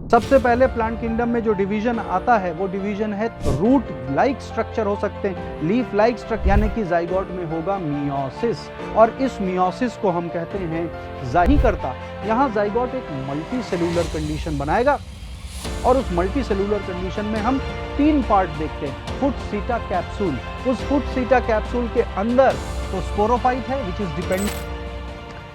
सबसे पहले plant kingdom में जो डिवीजन आता है वो डिवीजन है रूट लाइक स्ट्रक्चर हो सकते हैं, लीफ लाइक स्ट्रक्चर, यानी कि जाइगोट में होगा मियोसिस, और इस मियोसिस को हम कहते हैं जाइगोट। यहाँ जाइगोट एक मल्टी सेलुलर कंडीशन बनाएगा और उस मल्टी सेलुलर कंडीशन में हम तीन पार्ट देखते हैं। फुट सीटा कैप्सूल, उस फुट सीटा कैप्सूल के अंदर तो स्पोरोफाइट है विच इज डिपेंडेंट।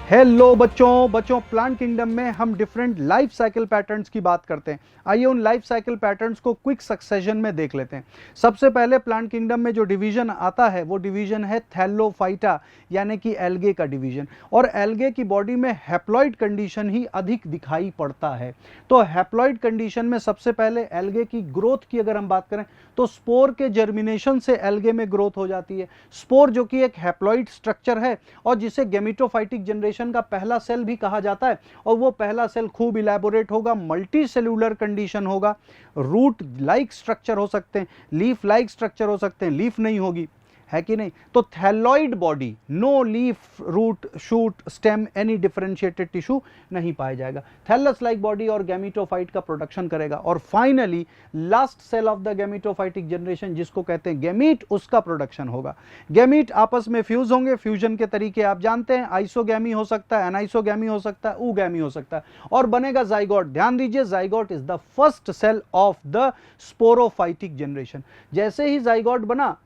हेलो बच्चों, प्लांट किंगडम में हम डिफरेंट लाइफ साइकिल पैटर्न्स की बात करते हैं। आइए उन लाइफ साइकिल पैटर्न्स को क्विक सक्सेशन में देख लेते हैं। सबसे पहले प्लांट किंगडम में जो डिवीजन आता है वो डिवीजन है थैलोफाइटा, यानी कि एल्गे का डिवीजन, और एल्गे की बॉडी में हैप्लॉइड कंडीशन ही अधिक दिखाई पड़ता है। तो हैप्लॉइड कंडीशन में सबसे पहले एल्गे की ग्रोथ की अगर हम बात करें तो स्पोर के जर्मिनेशन से एल्गे में ग्रोथ हो जाती है। स्पोर जो कि एक हैप्लॉइड स्ट्रक्चर है और जिसे गेमिटोफाइटिक जनरेशन का पहला सेल भी कहा जाता है, और वो पहला सेल खूब इलैबोरेट होगा, मल्टी सेलुलर कंडीशन होगा, रूट लाइक स्ट्रक्चर हो सकते हैं, लीफ लाइक स्ट्रक्चर हो सकते हैं, लीफ नहीं होगी, है कि नहीं। तो thalloid body, no leaf, root, shoot, stem, any differentiated tissue नहीं पाया जाएगा। थैलस लाइक बॉडी और गैमीटोफाइट का प्रोडक्शन करेगा, और finally last cell of the gametophytic generation जिसको कहते हैं गैमीट, उसका प्रोडक्शन होगा। गैमीट आपस में फ्यूज होंगे, फ्यूजन के तरीके आप जानते हैं, आइसोगैमी हो सकता है, एनाइसोगैमी हो सकता है, ऊगैमी हो सकता है, और बनेगा जाइगोट। ध्यान दीजिए, zygote is the first cell of the sporophytic generation. जैसे ही जाइगोट बना,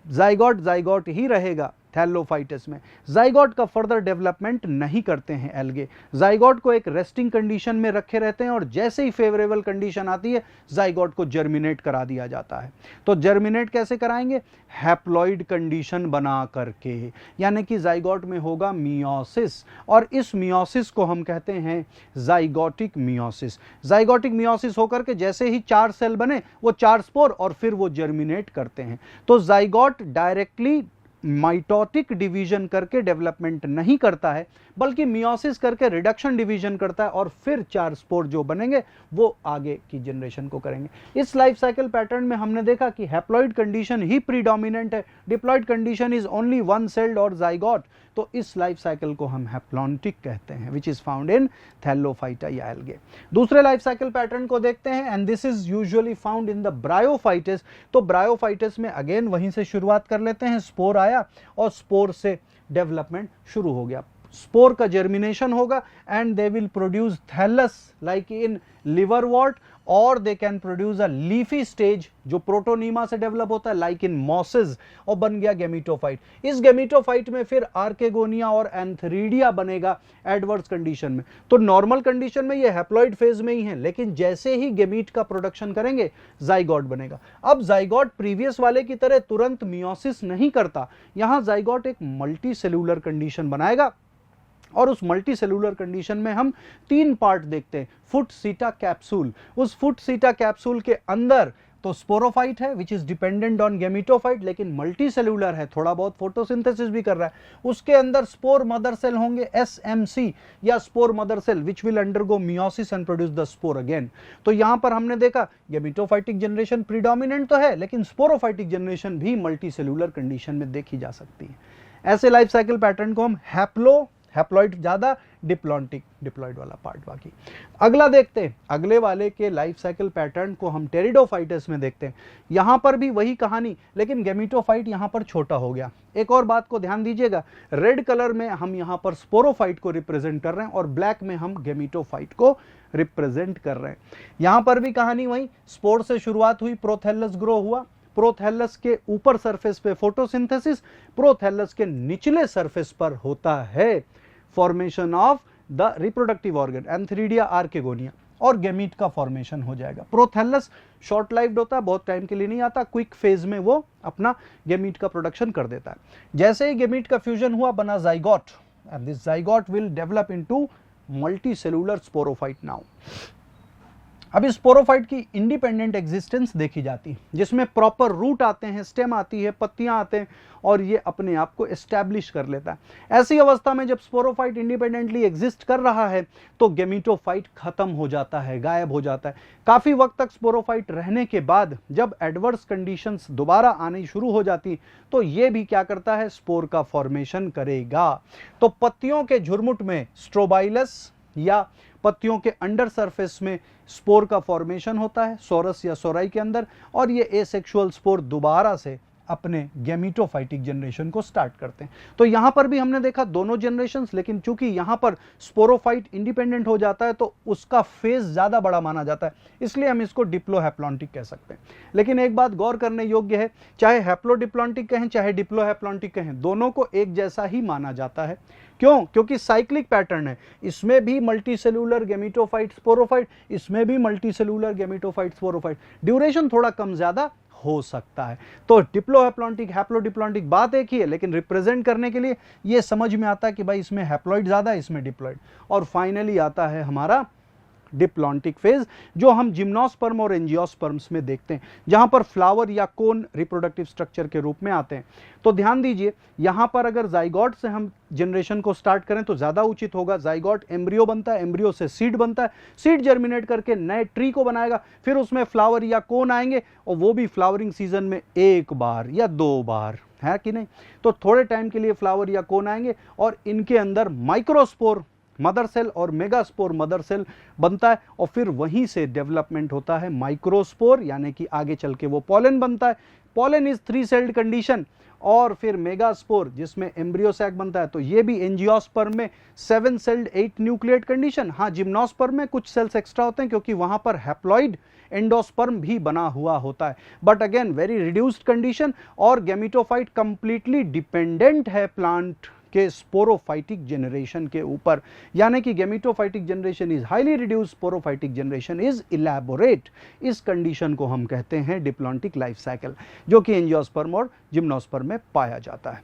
जाइगोट ही रहेगा थैलोफाइटस में। जाइगोट का फर्दर डेवलपमेंट नहीं करते हैं एल्गे, जाइगोट को एक रेस्टिंग कंडीशन में रखे रहते हैं, और जैसे ही फेवरेबल कंडीशन आती है जाइगोट को जर्मिनेट करा दिया जाता है। तो जर्मिनेट कैसे कराएंगे? हैप्लॉइड कंडीशन बना करके, यानी कि जाइगोट में होगा मियोसिस, और इस मियोसिस को हम कहते हैं जाइगोटिक मियोसिस। जाइगोटिक मियोसिस होकर के जैसे ही 4 सेल बने, वो 4 स्पोर, और फिर वो जर्मिनेट करते हैं। तो जाइगोट डायरेक्टली माइटोटिक डिवीजन करके डेवलपमेंट नहीं करता है, बल्कि मियोसिस करके रिडक्शन डिवीजन करता है, और फिर 4 स्पोर जो बनेंगे वो आगे की जनरेशन को करेंगे। इस लाइफ साइकिल पैटर्न में हमने देखा कि हैप्लॉइड कंडीशन ही प्रीडोमिनेंट है, diploid condition is only one sailed और जाइगोट। तो इस लाइफ साइकिल को हम हैप्लॉन्टिक कहते हैं, which is found in Thallophyta या एल्गे। दूसरे लाइफ साइकिल पैटर्न को देखते हैं, and this is usually found in the bryophytes. तो ब्रायोफाइटस में अगेन वहीं से शुरुआत कर लेते हैं, स्पोर आया और स्पोर से डेवलपमेंट शुरू हो गया। स्पोर का जर्मिनेशन होगा and they will produce thallus like in liverwort, और they can produce a leafy stage जो प्रोटोनीमा से डेवलप होता है लाइक इन मॉसेस, और बन गया गेमिटोफाइट। इस गेमिटोफाइट में फिर आर्केगोनिया और एंथरीडिया बनेगा एडवर्स कंडीशन में। तो नॉर्मल कंडीशन में ये हैप्लॉइड फेज में ही है, लेकिन जैसे ही गेमीट का प्रोडक्शन करेंगे जाइगोट बनेगा। अब जाइगोट प्रीवियस वाले की तरह तुरंत मियोसिस नहीं करता, यहां जाइगोट एक मल्टी सेलुलर कंडीशन बनाएगा, और उस मल्टी सेलुलर कंडीशन में हम 3 पार्ट देखते हैं। फुट सीटा कैप्सूल, उस फुट सीटा कैप्सूल के अंदर तो स्पोरोफाइट है which is dependent on gametophyte, लेकिन मल्टी सेलुलर है, थोड़ा बहुत फोटोसिंथेसिस भी कर रहा है। उसके अंदर स्पोर मदर सेल होंगे, SMC या spore mother cell, which will undergo meiosis and produce the spore again. तो यहां पर हमने देखा गेमिटोफाइटिक जनरेशन प्रीडोमिनेंट तो है, लेकिन स्पोरोफाइटिक जनरेशन भी मल्टी सेलुलर कंडीशन में देखी जा सकती है। ऐसे लाइफ साइकिल पैटर्न को हम हैप्लॉइड ज्यादा, डिप्लॉइड वाला पार्ट बाकी। अगला देखते हैं, अगले वाले के लाइफ साइकिल पैटर्न को हम टेरिडोफाइटस में देखते हैं। यहां पर भी वही कहानी, लेकिन गेमिटोफाइट यहां पर छोटा हो गया। एक और बात को ध्यान दीजिएगा, रेड कलर में हम यहां पर स्पोरोफाइट को रिप्रेजेंट कर रहे हैं और ब्लैक में हम गेमिटोफाइट को रिप्रेजेंट कर रहे हैं। यहां पर भी कहानी वही, स्पोर से शुरुआत हुई, प्रोथैलस ग्रो हुआ, प्रोथैलस के ऊपर सरफेस पे फोटोसिंथेसिस, प्रोथैलस के निचले सरफेस पर होता है formation of the reproductive organ, antheridia, archegonia, और गेमीट का फॉर्मेशन हो जाएगा। प्रोथैलस शॉर्ट लाइव्ड होता है, बहुत टाइम के लिए नहीं आता, क्विक फेज में वो अपना गेमीट का प्रोडक्शन कर देता है। जैसे ही गेमीट का फ्यूजन हुआ बना zygote, and this zygote will develop into multi cellular sporophyte now. अब इस स्पोरोफाइट की इंडिपेंडेंट एग्जिस्टेंस देखी जाती है, जिसमें प्रॉपर रूट आते हैं, स्टेम आती है, पत्तियां आते हैं, और ये अपने आप को एस्टैब्लिश कर लेता है। ऐसी अवस्था में जब स्पोरोफाइट इंडिपेंडेंटली एग्जिस्ट कर रहा है तो गेमिटोफाइट खत्म हो जाता है, गायब हो जाता है। काफी वक्त तक स्पोरोफाइट रहने के बाद जब एडवर्स कंडीशंस दोबारा आनी शुरू हो जाती तो ये भी क्या करता है, स्पोर का फॉर्मेशन करेगा। तो पत्तियों के झुरमुट में स्ट्रोबाइलस या पत्तियों के अंडर सरफेस में स्पोर का फॉर्मेशन होता है सोरस या सोराई के अंदर, और ये एसेक्सुअल स्पोर दोबारा से अपने गैमीटोफाइटिक जनरेशन को स्टार्ट करते हैं। तो यहां पर भी हमने देखा दोनों जनरेशंस, लेकिन चूंकि यहां पर स्पोरोफाइट इंडिपेंडेंट हो जाता है तो उसका फेज ज्यादा बड़ा माना जाता है, इसलिए हम इसको डिप्लोहैप्लॉन्टिक कह सकते हैं। लेकिन एक बात गौर करने योग्य है, चाहे हैप्लोडिप्लॉन्टिक कहें चाहे डिप्लोहैप्लॉन्टिक कहें, दोनों को एक जैसा ही माना जाता है। क्यों? क्योंकि साइक्लिक पैटर्न है, इसमें भी मल्टीसेलुलर गैमीटोफाइट स्पोरोफाइट, इसमें भी मल्टीसेलुलर गैमीटोफाइट स्पोरोफाइट, ड्यूरेशन थोड़ा कम ज्यादा हो सकता है। तो डिप्लोहैप्लॉन्टिक हैप्लोडिप्लॉन्टिक बात एक ही है, लेकिन रिप्रेजेंट करने के लिए ये समझ में आता है कि भाई इसमें हैप्लॉइड ज्यादा है, इसमें डिप्लॉइड। और फाइनली आता है हमारा डिप्लॉन्टिक फेज, जो हम जिम्नोस्पर्म और एंजियोस्पर्म्स में देखते हैं, जहां पर फ्लावर या कोन रिप्रोडक्टिव स्ट्रक्चर के रूप में आते हैं। तो ध्यान दीजिए, यहां पर अगर जाइगोट से हम जनरेशन को स्टार्ट करें तो ज्यादा उचित होगा। जाइगोट एम्ब्रियो बनता है, एम्ब्रियो से सीड बनता है, सीड जर्मिनेट करके नए ट्री को बनाएगा, फिर उसमें फ्लावर या कोन आएंगे, और वो भी फ्लावरिंग सीजन में एक बार या दो बार, है कि नहीं। तो थोड़े टाइम के लिए फ्लावर या कोन आएंगे और इनके अंदर माइक्रोस्पोर मदर सेल और मेगास्पोर मदर सेल बनता है, और फिर वहीं से डेवलपमेंट होता है माइक्रोस्पोर, यानी कि आगे चल के वो पॉलन बनता है। पॉलन इज 3 सेल्ड कंडीशन, और फिर मेगास्पोर जिसमें एम्ब्रियो सैक बनता है, तो ये भी एंजियोस्पर्म में 7 सेल्ड 8 न्यूक्लिएट कंडीशन। हाँ, जिम्नोस्पर्म में कुछ सेल्स एक्स्ट्रा होते हैं क्योंकि वहां पर हैप्लॉइड एंडोस्पर्म भी बना हुआ होता है, but again very reduced condition. और गैमीटोफाइट कंप्लीटली डिपेंडेंट है प्लांट के स्पोरोफाइटिक जनरेशन के ऊपर, यानी कि gametophytic generation is highly reduced, sporophytic generation is elaborate. इस कंडीशन को हम कहते हैं डिप्लॉन्टिक लाइफ साइकिल, जो कि एंजियोस्पर्म और जिम्नोस्पर्म में पाया जाता है।